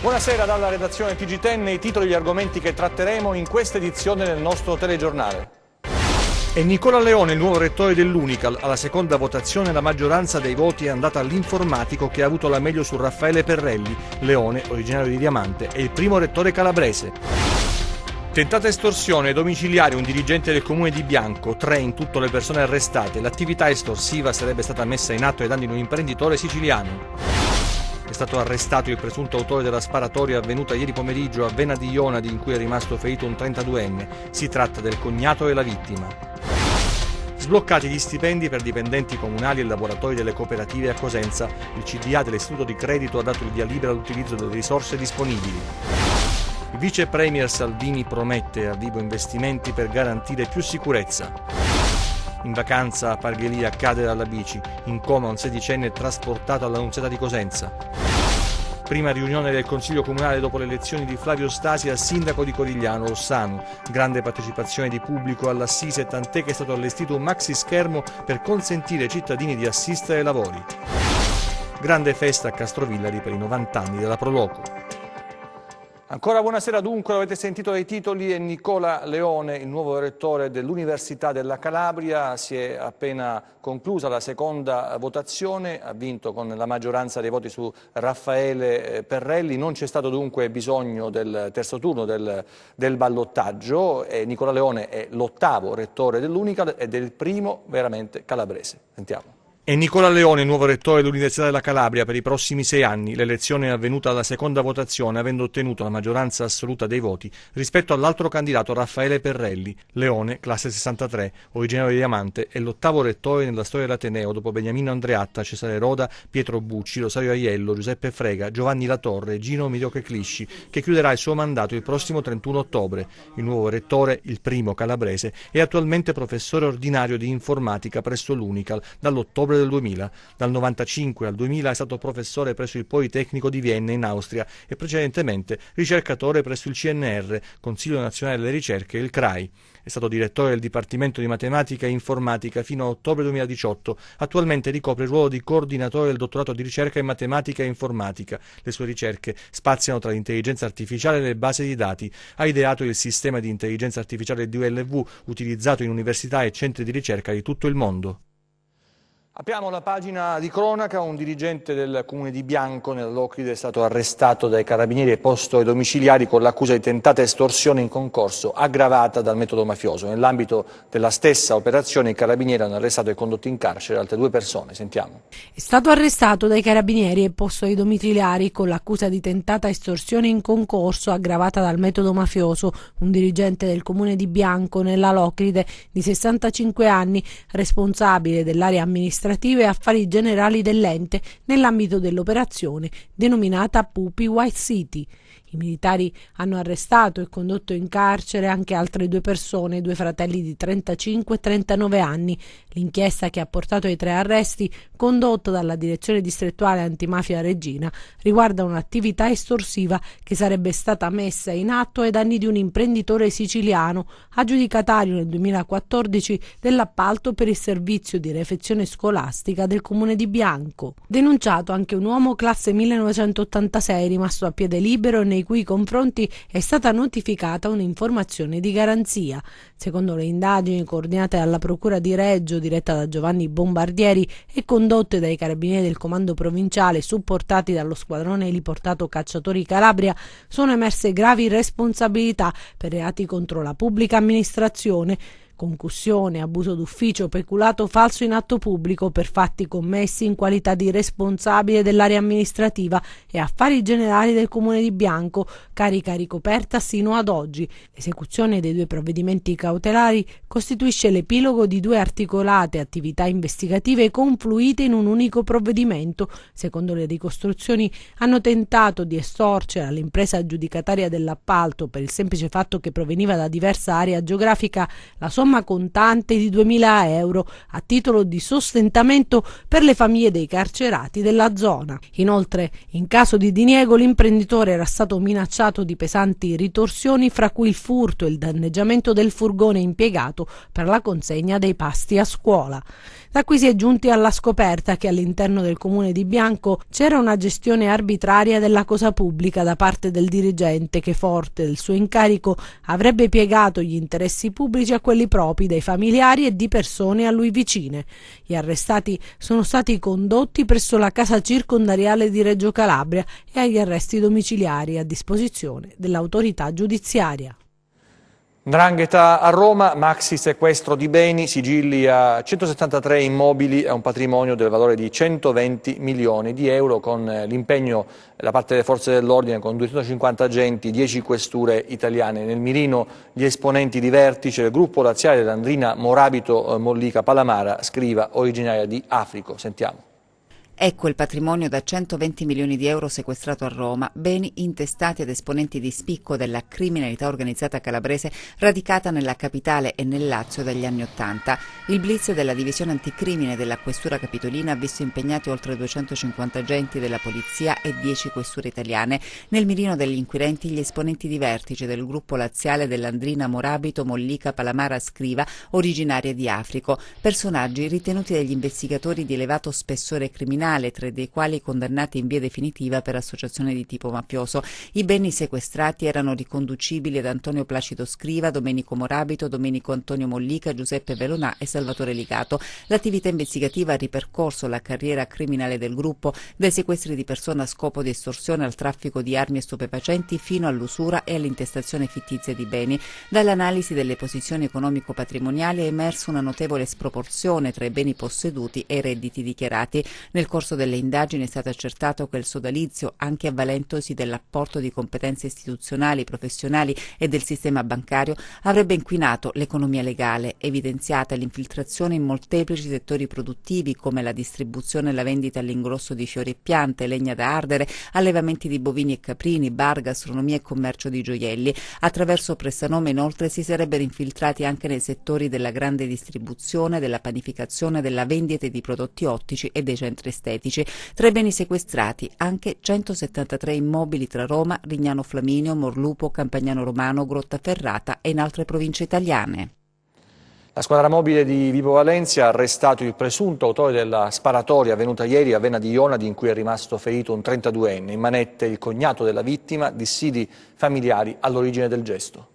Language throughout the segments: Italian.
Buonasera dalla redazione TG10, i titoli e gli argomenti che tratteremo in questa edizione del nostro telegiornale. È Nicola Leone, il nuovo rettore dell'Unical. Alla seconda votazione la maggioranza dei voti è andata all'informatico, che ha avuto la meglio su Raffaele Perrelli. Leone, originario di Diamante, è il primo rettore calabrese. Tentata estorsione domiciliare un dirigente del comune di Bianco, 3 in tutto le persone arrestate. L'attività estorsiva sarebbe stata messa in atto ai danni di un imprenditore siciliano. È stato arrestato il presunto autore della sparatoria avvenuta ieri pomeriggio a Vena di Ionadi, in cui è rimasto ferito un 32enne. Si tratta del cognato della vittima. Sbloccati gli stipendi per dipendenti comunali e lavoratori delle cooperative a Cosenza. Il CDA dell'Istituto di Credito ha dato il via libera all'utilizzo delle risorse disponibili. Il vice premier Salvini promette a Vivo investimenti per garantire più sicurezza. In vacanza a Parghelia cade dalla bici, in coma un sedicenne trasportato all'Annunziata di Cosenza. Prima riunione del Consiglio Comunale dopo le elezioni di Flavio Stasi al sindaco di Corigliano, Rossano. Grande partecipazione di pubblico all'assise, tant'è che è stato allestito un maxi schermo per consentire ai cittadini di assistere ai lavori. Grande festa a Castrovillari per i 90 anni della Proloco. Ancora buonasera dunque, lo avete sentito dai titoli, è Nicola Leone, il nuovo rettore dell'Università della Calabria. Si è appena conclusa la seconda votazione, ha vinto con la maggioranza dei voti su Raffaele Perrelli. Non c'è stato dunque bisogno del terzo turno del ballottaggio. Nicola Leone è l'ottavo rettore dell'Unical ed è il primo veramente calabrese. Sentiamo. È Nicola Leone, nuovo rettore dell'Università della Calabria per i prossimi 6 anni. L'elezione è avvenuta alla seconda votazione, avendo ottenuto la maggioranza assoluta dei voti rispetto all'altro candidato Raffaele Perrelli. Leone, classe 63, originario di Diamante, è l'ottavo rettore nella storia dell'Ateneo dopo Beniamino Andreatta, Cesare Roda, Pietro Bucci, Rosario Aiello, Giuseppe Frega, Giovanni Latorre, Gino Milioche Clisci, che chiuderà il suo mandato il prossimo 31 ottobre. Il nuovo rettore, il primo calabrese, è attualmente professore ordinario di informatica presso l'Unical dall'ottobre del 2000. Dal 95 al 2000 è stato professore presso il Politecnico di Vienna in Austria e precedentemente ricercatore presso il CNR, Consiglio Nazionale delle Ricerche, e il CRAI. È stato direttore del Dipartimento di Matematica e Informatica fino a ottobre 2018. Attualmente ricopre il ruolo di coordinatore del dottorato di ricerca in matematica e informatica. Le sue ricerche spaziano tra l'intelligenza artificiale e le basi di dati. Ha ideato il sistema di intelligenza artificiale DLV, utilizzato in università e centri di ricerca di tutto il mondo. Apriamo la pagina di cronaca. Un dirigente del comune di Bianco nella Locride è stato arrestato dai carabinieri e posto ai domiciliari con l'accusa di tentata estorsione in concorso aggravata dal metodo mafioso. Nell'ambito della stessa operazione i carabinieri hanno arrestato e condotto in carcere altre 2 persone. Sentiamo. È stato arrestato dai carabinieri e posto ai domiciliari con l'accusa di tentata estorsione in concorso aggravata dal metodo mafioso un dirigente del comune di Bianco nella Locride di 65 anni, responsabile dell'area amministrativa e affari generali dell'ente nell'ambito dell'operazione denominata Pupi White City. I militari hanno arrestato e condotto in carcere anche altre 2 persone, 2 fratelli di 35 e 39 anni. L'inchiesta che ha portato ai 3 arresti, condotta dalla Direzione Distrettuale Antimafia Regina, riguarda un'attività estorsiva che sarebbe stata messa in atto ai danni di un imprenditore siciliano, aggiudicatario nel 2014 dell'appalto per il servizio di refezione scolastica del comune di Bianco. Denunciato anche un uomo classe 1986 rimasto a piede libero e nei cui confronti è stata notificata un'informazione di garanzia. Secondo le indagini coordinate dalla Procura di Reggio, diretta da Giovanni Bombardieri, e condotte dai carabinieri del comando provinciale supportati dallo squadrone eliportato Cacciatori Calabria, sono emerse gravi responsabilità per reati contro la pubblica amministrazione, concussione, abuso d'ufficio, peculato falso in atto pubblico per fatti commessi in qualità di responsabile dell'area amministrativa e affari generali del comune di Bianco, carica ricoperta sino ad oggi. L'esecuzione dei 2 provvedimenti cautelari costituisce l'epilogo di 2 articolate attività investigative confluite in un unico provvedimento. Secondo le ricostruzioni hanno tentato di estorcere all'impresa aggiudicataria dell'appalto, per il semplice fatto che proveniva da diversa area geografica, la somma somma contante di 2.000 euro a titolo di sostentamento per le famiglie dei carcerati della zona. Inoltre, in caso di diniego, l'imprenditore era stato minacciato di pesanti ritorsioni, fra cui il furto e il danneggiamento del furgone impiegato per la consegna dei pasti a scuola. Da qui si è giunti alla scoperta che all'interno del comune di Bianco c'era una gestione arbitraria della cosa pubblica da parte del dirigente che, forte del suo incarico, avrebbe piegato gli interessi pubblici a quelli propri dei familiari e di persone a lui vicine. Gli arrestati sono stati condotti presso la casa circondariale di Reggio Calabria e agli arresti domiciliari a disposizione dell'autorità giudiziaria. 'Ndrangheta a Roma, maxi sequestro di beni, sigilli a 173 immobili e un patrimonio del valore di 120 milioni di euro, con l'impegno da parte delle forze dell'ordine con 250 agenti, 10 questure italiane. Nel mirino gli esponenti di vertice del gruppo razziale dell'Andrina Morabito Mollica Palamara, scriva originaria di Africo. Sentiamo. Ecco il patrimonio da 120 milioni di euro sequestrato a Roma, beni intestati ad esponenti di spicco della criminalità organizzata calabrese radicata nella capitale e nel Lazio dagli anni '80. Il blitz della divisione anticrimine della questura capitolina ha visto impegnati oltre 250 agenti della polizia e 10 questure italiane. Nel mirino degli inquirenti gli esponenti di vertice del gruppo laziale dell'Andrina Morabito Mollica Palamara Scriva, originaria di Africo, personaggi ritenuti dagli investigatori di elevato spessore criminale, 3 dei quali condannati in via definitiva per associazione di tipo mafioso. I beni sequestrati erano riconducibili ad Antonio Placido Scriva, Domenico Morabito, Domenico Antonio Mollica, Giuseppe Velonà e Salvatore Ligato. L'attività investigativa ha ripercorso la carriera criminale del gruppo, dai sequestri di persona a scopo di estorsione al traffico di armi e stupefacenti fino all'usura e all'intestazione fittizia di beni. Dall'analisi delle posizioni economico-patrimoniali è emersa una notevole sproporzione tra i beni posseduti e i redditi dichiarati. Nel corso delle indagini è stato accertato che il sodalizio, anche avvalentosi dell'apporto di competenze istituzionali, professionali e del sistema bancario, avrebbe inquinato l'economia legale, evidenziata l'infiltrazione in molteplici settori produttivi come la distribuzione e la vendita all'ingrosso di fiori e piante, legna da ardere, allevamenti di bovini e caprini, bar, gastronomia e commercio di gioielli. Attraverso prestanome inoltre si sarebbero infiltrati anche nei settori della grande distribuzione, della panificazione, della vendita di prodotti ottici e dei centri estetici. Tra i beni sequestrati anche 173 immobili tra Roma, Rignano Flaminio, Morlupo, Campagnano Romano, Grottaferrata e in altre province italiane. La squadra mobile di Vibo Valentia ha arrestato il presunto autore della sparatoria avvenuta ieri a Vena di Ionadi, in cui è rimasto ferito un 32enne. In manette il cognato della vittima, dissidi familiari all'origine del gesto.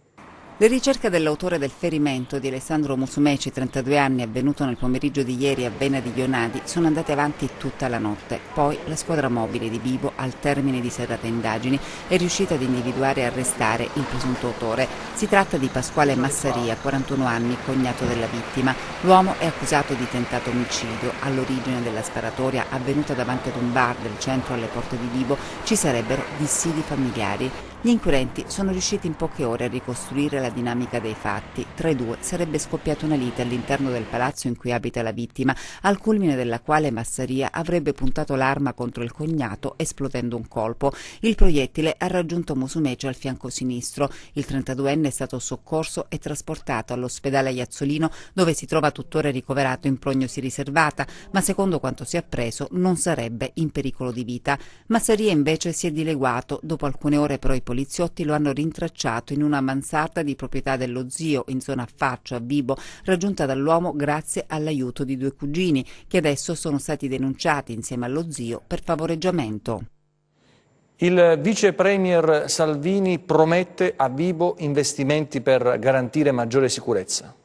Le ricerche dell'autore del ferimento di Alessandro Musumeci, 32 anni, avvenuto nel pomeriggio di ieri a Vena di Ionadi, sono andate avanti tutta la notte. Poi la squadra mobile di Vibo, al termine di serrate indagini, è riuscita ad individuare e arrestare il presunto autore. Si tratta di Pasquale Massaria, 41 anni, cognato della vittima. L'uomo è accusato di tentato omicidio. All'origine della sparatoria, avvenuta davanti ad un bar del centro alle porte di Vibo, ci sarebbero dissidi familiari. Gli inquirenti sono riusciti in poche ore a ricostruire la dinamica dei fatti. Tra i due sarebbe scoppiata una lite all'interno del palazzo in cui abita la vittima, al culmine della quale Massaria avrebbe puntato l'arma contro il cognato esplodendo un colpo. Il proiettile ha raggiunto Musumeci al fianco sinistro. Il 32enne è stato soccorso e trasportato all'ospedale Iazzolino, dove si trova tuttora ricoverato in prognosi riservata, ma secondo quanto si è appreso non sarebbe in pericolo di vita. Massaria invece si è dileguato. Dopo alcune ore però i poliziotti lo hanno rintracciato in una mansarda di proprietà dello zio in zona Faccio a Vibo, raggiunta dall'uomo grazie all'aiuto di 2 cugini, che adesso sono stati denunciati insieme allo zio per favoreggiamento. Il vice premier Salvini promette a Vibo investimenti per garantire maggiore sicurezza.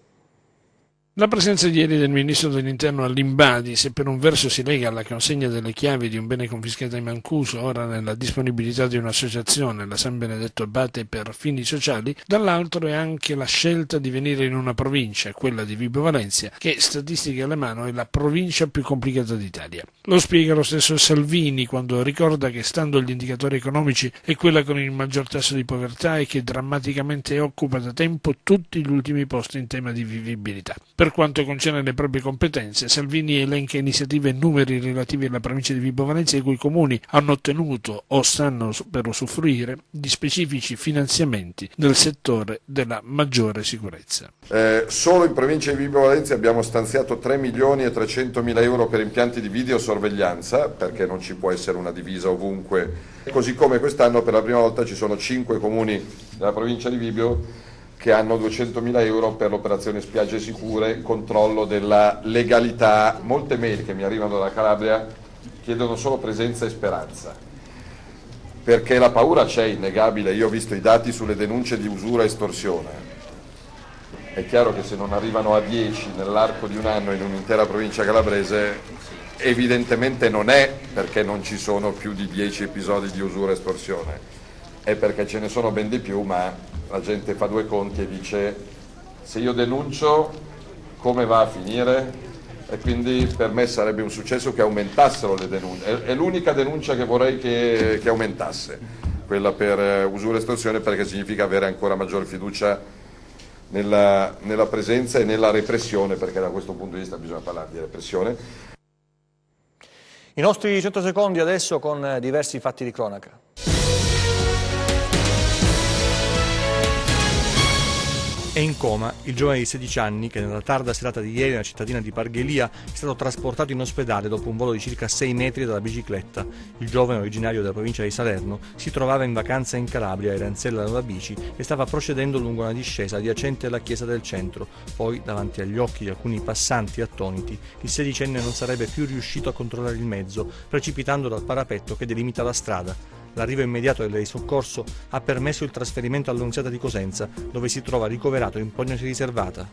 La presenza di ieri del ministro dell'Interno all'Imbadi, se per un verso si lega alla consegna delle chiavi di un bene confiscato in Mancuso, ora nella disponibilità di un'associazione, la San Benedetto Abate per fini sociali, dall'altro è anche la scelta di venire in una provincia, quella di Vibo Valentia, che statistiche alla mano è la provincia più complicata d'Italia. Lo spiega lo stesso Salvini quando ricorda che, stando agli indicatori economici, è quella con il maggior tasso di povertà e che drammaticamente occupa da tempo tutti gli ultimi posti in tema di vivibilità. Per Per quanto concerne le proprie competenze, Salvini elenca iniziative e numeri relativi alla provincia di Vibo Valentia, i cui comuni hanno ottenuto o stanno per usufruire di specifici finanziamenti nel settore della maggiore sicurezza. Solo in provincia di Vibo Valentia abbiamo stanziato 3.300.000 euro per impianti di videosorveglianza, perché non ci può essere una divisa ovunque, così come quest'anno per la prima volta ci sono 5 comuni della provincia di Vibo che hanno 200.000 euro per l'operazione Spiagge Sicure, controllo della legalità. Molte mail che mi arrivano dalla Calabria chiedono solo presenza e speranza, perché la paura c'è, innegabile. Io ho visto i dati sulle denunce di usura e estorsione. È chiaro che se non arrivano a 10 nell'arco di un anno in un'intera provincia calabrese, evidentemente non è perché non ci sono più di 10 episodi di usura e estorsione, è perché ce ne sono ben di più, ma la gente fa due conti e dice: se io denuncio come va a finire? E quindi per me sarebbe un successo che aumentassero le denunce. È l'unica denuncia che vorrei che aumentasse, quella per usura e estorsione, perché significa avere ancora maggiore fiducia nella presenza e nella repressione, perché da questo punto di vista bisogna parlare di repressione. I nostri 100 secondi adesso con diversi fatti di cronaca. È in coma il giovane di 16 anni che nella tarda serata di ieri nella cittadina di Parghelia è stato trasportato in ospedale dopo un volo di circa 6 metri dalla bicicletta. Il giovane, originario della provincia di Salerno, si trovava in vacanza in Calabria, era in sella alla bici e stava procedendo lungo una discesa adiacente alla chiesa del centro. Poi, davanti agli occhi di alcuni passanti attoniti, il sedicenne non sarebbe più riuscito a controllare il mezzo, precipitando dal parapetto che delimita la strada. L'arrivo immediato del soccorso ha permesso il trasferimento all'Annunziata di Cosenza, dove si trova ricoverato in prognosi riservata.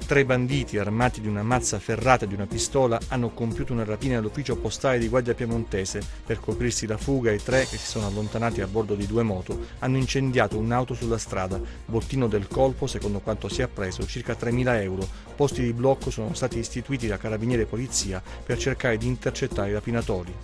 3 banditi armati di una mazza ferrata e di una pistola hanno compiuto una rapina all'ufficio postale di Guardia Piemontese. Per coprirsi la fuga, i 3, che si sono allontanati a bordo di 2 moto, hanno incendiato un'auto sulla strada. Bottino del colpo, secondo quanto si è appreso, circa 3.000 euro. Posti di blocco sono stati istituiti da Carabinieri e Polizia per cercare di intercettare i rapinatori.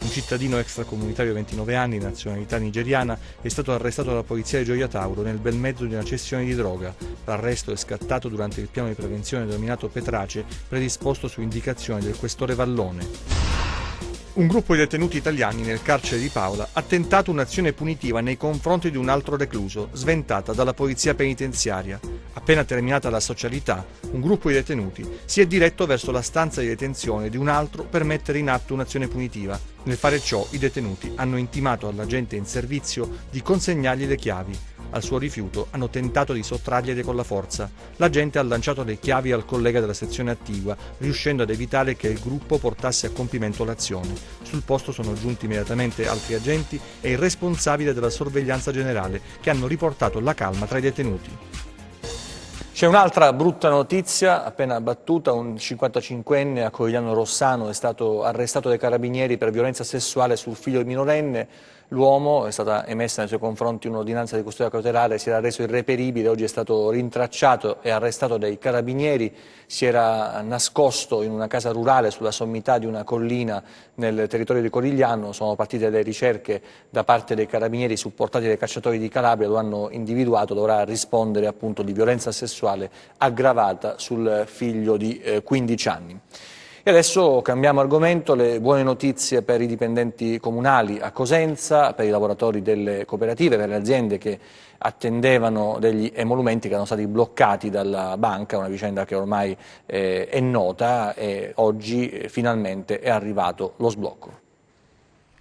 Un cittadino extracomunitario di 29 anni, nazionalità nigeriana, è stato arrestato dalla polizia di Gioia Tauro nel bel mezzo di una cessione di droga. L'arresto è scattato durante il piano di prevenzione denominato Petrace, predisposto su indicazione del questore Vallone. Un gruppo di detenuti italiani nel carcere di Paola ha tentato un'azione punitiva nei confronti di un altro recluso, sventata dalla polizia penitenziaria. Appena terminata la socialità, un gruppo di detenuti si è diretto verso la stanza di detenzione di un altro per mettere in atto un'azione punitiva. Nel fare ciò, i detenuti hanno intimato all'agente in servizio di consegnargli le chiavi. Al suo rifiuto hanno tentato di sottrargliele con la forza. L'agente ha lanciato le chiavi al collega della sezione attigua, riuscendo ad evitare che il gruppo portasse a compimento l'azione. Sul posto sono giunti immediatamente altri agenti e il responsabile della sorveglianza generale, che hanno riportato la calma tra i detenuti. C'è un'altra brutta notizia appena battuta: un 55enne a Covigliano Rossano è stato arrestato dai carabinieri per violenza sessuale sul figlio minorenne. L'uomo, è stata emessa nei suoi confronti un'ordinanza di custodia cautelare, si era reso irreperibile, oggi è stato rintracciato e arrestato dai carabinieri. Si era nascosto in una casa rurale sulla sommità di una collina nel territorio di Corigliano. Sono partite le ricerche da parte dei carabinieri supportati dai cacciatori di Calabria, lo hanno individuato, dovrà rispondere appunto di violenza sessuale aggravata sul figlio di 15 anni. E adesso cambiamo argomento: le buone notizie per i dipendenti comunali a Cosenza, per i lavoratori delle cooperative, per le aziende che attendevano degli emolumenti che erano stati bloccati dalla banca, una vicenda che ormai è nota, e oggi finalmente è arrivato lo sblocco.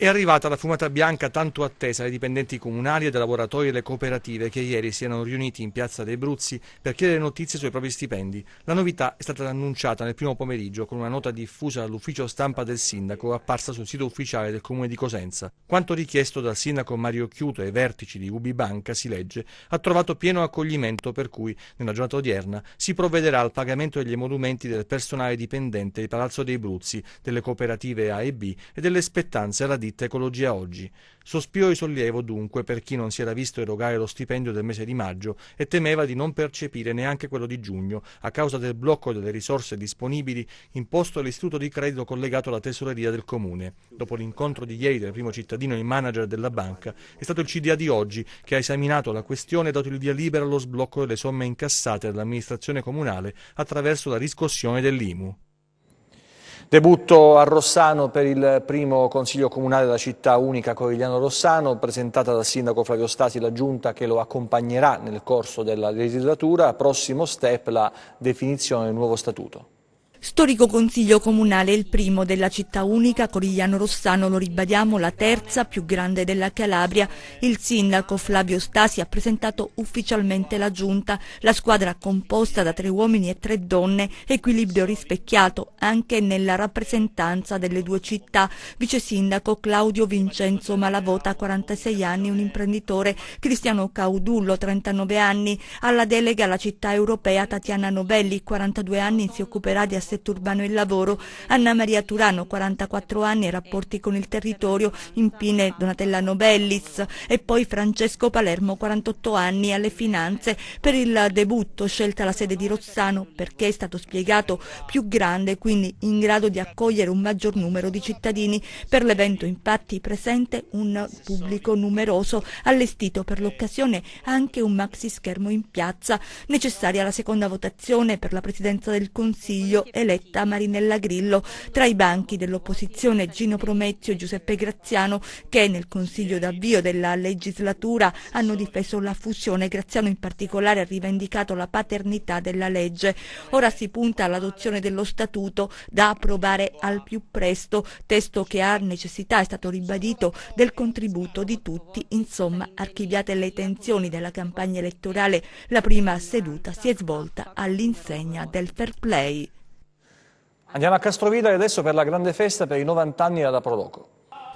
È arrivata la fumata bianca tanto attesa dai dipendenti comunali e dai lavoratori delle cooperative che ieri si erano riuniti in Piazza dei Bruzzi per chiedere notizie sui propri stipendi. La novità è stata annunciata nel primo pomeriggio con una nota diffusa dall'ufficio stampa del sindaco apparsa sul sito ufficiale del comune di Cosenza. Quanto richiesto dal sindaco Mario Chiuto ai vertici di UBI Banca, si legge, ha trovato pieno accoglimento, per cui nella giornata odierna si provvederà al pagamento degli emolumenti del personale dipendente di Palazzo dei Bruzzi, delle cooperative A e B e delle spettanze alla ditta ditta Ecologia Oggi. Sospiro di sollievo dunque per chi non si era visto erogare lo stipendio del mese di maggio e temeva di non percepire neanche quello di giugno a causa del blocco delle risorse disponibili imposto dall'istituto di credito collegato alla tesoreria del comune. Dopo l'incontro di ieri del primo cittadino e il manager della banca, è stato il CDA di oggi che ha esaminato la questione e dato il via libera allo sblocco delle somme incassate dall'amministrazione comunale attraverso la riscossione dell'IMU. Debutto a Rossano per il primo consiglio comunale della città unica Corigliano Rossano, presentata dal sindaco Flavio Stasi la giunta che lo accompagnerà nel corso della legislatura. Prossimo step la definizione del nuovo statuto. Storico consiglio comunale, il primo della città unica Corigliano Rossano, lo ribadiamo, la terza più grande della Calabria. Il sindaco Flavio Stasi ha presentato ufficialmente la giunta, la squadra composta da 3 uomini e 3 donne, equilibrio rispecchiato anche nella rappresentanza delle 2 città. Vice sindaco Claudio Vincenzo Malavota, 46 anni, un imprenditore; Cristiano Caudullo, 39 anni, alla delega alla città europea Tatiana Novelli, 42 anni, si occuperà di assetto urbano e lavoro; Anna Maria Turano, 44 anni, rapporti con il territorio; infine Donatella Novellis e poi Francesco Palermo, 48 anni, alle finanze. Per il debutto scelta la sede di Rossano perché è stato spiegato più grande, quindi in grado di accogliere un maggior numero di cittadini. Per l'evento infatti presente un pubblico numeroso, allestito per l'occasione anche un maxi schermo in piazza. Necessaria la seconda votazione per la presidenza del Consiglio, eletta Marinella Grillo. Tra i banchi dell'opposizione Gino Promezio e Giuseppe Graziano, che nel consiglio d'avvio della legislatura hanno difeso la fusione. Graziano in particolare ha rivendicato la paternità della legge. Ora si punta all'adozione dello statuto da approvare al più presto, testo che ha necessità, è stato ribadito, del contributo di tutti. Insomma, archiviate le tensioni della campagna elettorale, la prima seduta si è svolta all'insegna del fair play. Andiamo a Castrovillari adesso per la grande festa per i 90 anni della Proloco.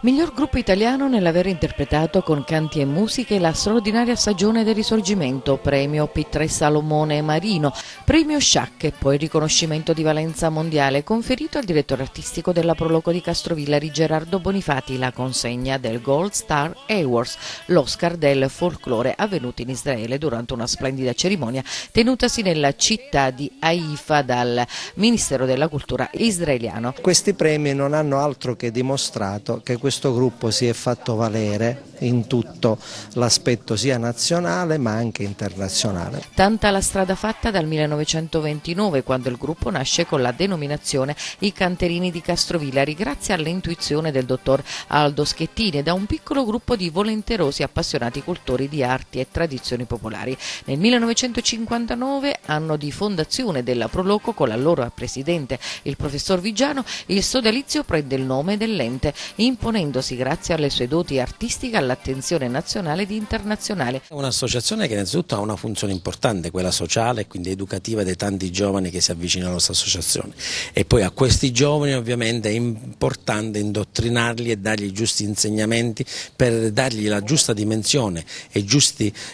Miglior gruppo italiano nell'aver interpretato con canti e musiche la straordinaria stagione del Risorgimento, premio P3 Salomone Marino, premio Sciacche, poi riconoscimento di valenza mondiale conferito al direttore artistico della Proloco di Castrovillari Gerardo Bonifati, la consegna del Gold Star Awards, l'Oscar del folklore, avvenuto in Israele durante una splendida cerimonia tenutasi nella città di Haifa dal Ministero della Cultura israeliano. Questi premi non hanno altro che dimostrato che questo gruppo si è fatto valere in tutto l'aspetto sia nazionale ma anche internazionale. Tanta la strada fatta dal 1929, quando il gruppo nasce con la denominazione I Canterini di Castrovillari, grazie all'intuizione del dottor Aldo Schettini, da un piccolo gruppo di volenterosi appassionati cultori di arti e tradizioni popolari. Nel 1959, anno di fondazione della Proloco, con l'allora presidente, il professor Vigiano, il sodalizio prende il nome dell'ente, imponendosi grazie alle sue doti artistiche all'attenzione nazionale ed internazionale. È un'associazione che innanzitutto ha una funzione importante, quella sociale e quindi educativa dei tanti giovani che si avvicinano alla nostra associazione, e poi a questi giovani ovviamente è importante indottrinarli e dargli i giusti insegnamenti per dargli la giusta dimensione e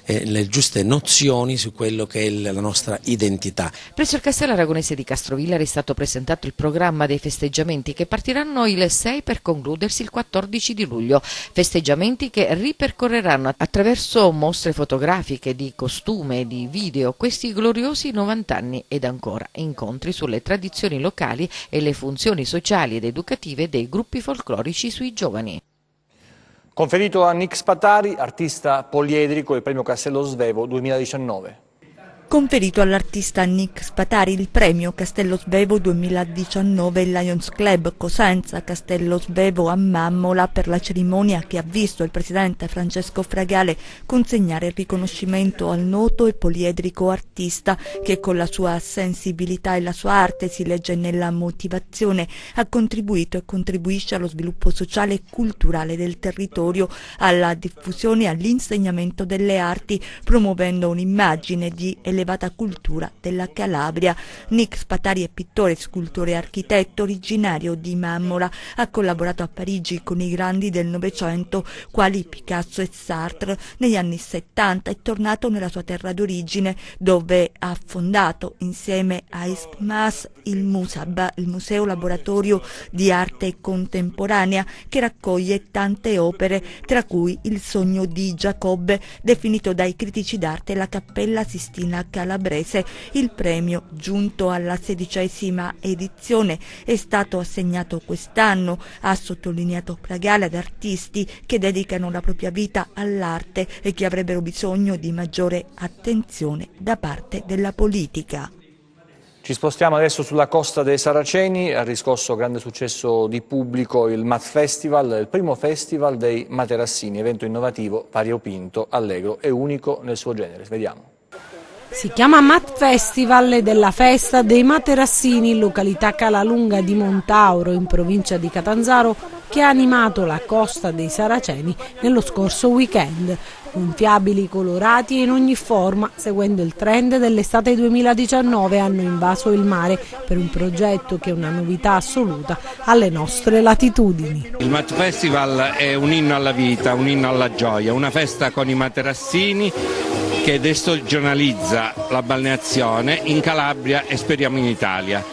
le giuste nozioni su quello che è la nostra identità. Presso il Castello Aragonese di Castrovillari è stato presentato il programma dei festeggiamenti che partiranno il 6 per concludersi il 14 di luglio, festeggiamenti che ripercorreranno attraverso mostre fotografiche, di costume e di video questi gloriosi 90 anni ed ancora incontri sulle tradizioni locali e le funzioni sociali ed educative dei gruppi folclorici sui giovani. Conferito a Nick Spatari, artista poliedrico, il premio Castello Svevo 2019. Conferito all'artista Nick Spatari il premio Castello Svevo 2019 Lions Club Cosenza Castello Svevo a Mammola, per la cerimonia che ha visto il presidente Francesco Fragale consegnare il riconoscimento al noto e poliedrico artista che con la sua sensibilità e la sua arte, si legge nella motivazione, ha contribuito e contribuisce allo sviluppo sociale e culturale del territorio, alla diffusione e all'insegnamento delle arti, promuovendo un'immagine di eleganza dell'elevata cultura della Calabria. Nick Spatari è pittore, scultore e architetto originario di Mammola. Ha collaborato a Parigi con i grandi del Novecento quali Picasso e Sartre. Negli anni 70 è tornato nella sua terra d'origine, dove ha fondato insieme a ISPMAS il MUSAB, il Museo Laboratorio di Arte Contemporanea, che raccoglie tante opere, tra cui Il sogno di Giacobbe, definito dai critici d'arte la Cappella Sistina calabrese. Il premio, giunto alla 16ª edizione, è stato assegnato quest'anno, ha sottolineato Fragale, ad artisti che dedicano la propria vita all'arte e che avrebbero bisogno di maggiore attenzione da parte della politica. Ci spostiamo adesso sulla Costa dei Saraceni, ha riscosso grande successo di pubblico il Mat Festival, il primo festival dei materassini, evento innovativo, variopinto, allegro e unico nel suo genere. Vediamo. Si chiama Mat Festival ed è la festa dei materassini in località Calalunga di Montauro, in provincia di Catanzaro, che ha animato la Costa dei Saraceni nello scorso weekend. Gonfiabili, colorati e in ogni forma, seguendo il trend dell'estate 2019, hanno invaso il mare per un progetto che è una novità assoluta alle nostre latitudini. Il Mat Festival è un inno alla vita, un inno alla gioia, una festa con i materassini che destagionalizza la balneazione in Calabria e speriamo in Italia.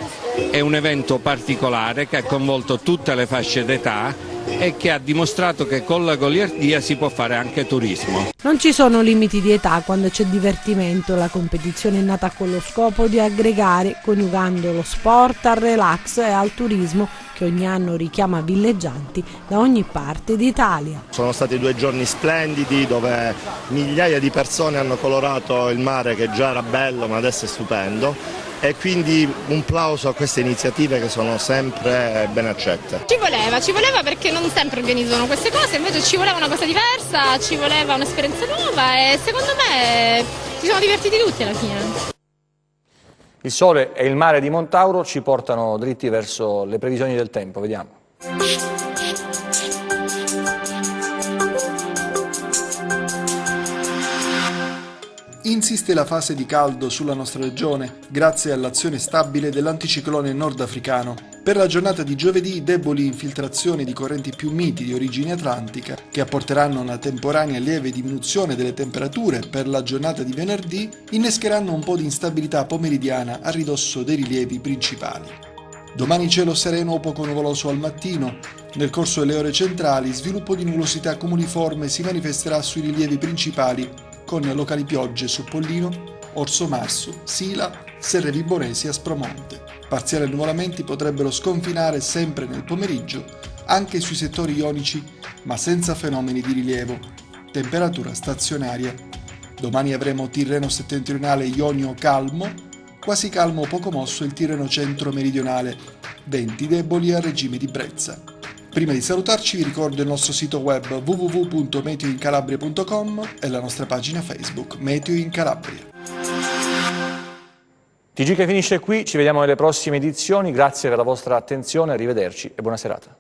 È un evento particolare che ha coinvolto tutte le fasce d'età e che ha dimostrato che con la goliardia si può fare anche turismo. Non ci sono limiti di età quando c'è divertimento. La competizione è nata con lo scopo di aggregare, coniugando lo sport al relax e al turismo che ogni anno richiama villeggianti da ogni parte d'Italia. Sono stati 2 giorni splendidi dove migliaia di persone hanno colorato il mare, che già era bello ma adesso è stupendo, e quindi un plauso a queste iniziative che sono sempre ben accette. Ci voleva perché non sempre organizzano queste cose, invece ci voleva una cosa diversa, ci voleva un'esperienza nuova e secondo me ci siamo divertiti tutti alla fine. Il sole e il mare di Montauro ci portano dritti verso le previsioni del tempo, vediamo. Insiste la fase di caldo sulla nostra regione grazie all'azione stabile dell'anticiclone nordafricano. Per la giornata di giovedì deboli infiltrazioni di correnti più miti di origine atlantica che apporteranno una temporanea lieve diminuzione delle temperature per la giornata di venerdì innescheranno un po' di instabilità pomeridiana a ridosso dei rilievi principali. Domani cielo sereno o poco nuvoloso al mattino. Nel corso delle ore centrali sviluppo di nuvolosità cumuliforme si manifesterà sui rilievi principali con locali piogge su Pollino, Orso Marso, Sila, Serre Vibonesi e Aspromonte. Parziali annuvolamenti potrebbero sconfinare sempre nel pomeriggio anche sui settori ionici, ma senza fenomeni di rilievo. Temperatura stazionaria. Domani avremo Tirreno settentrionale ionio calmo, quasi calmo o poco mosso il Tirreno centro-meridionale, venti deboli a regime di brezza. Prima di salutarci vi ricordo il nostro sito web www.meteoincalabria.com e la nostra pagina Facebook Meteo in Calabria. TG che finisce qui, ci vediamo nelle prossime edizioni, grazie per la vostra attenzione, arrivederci e buona serata.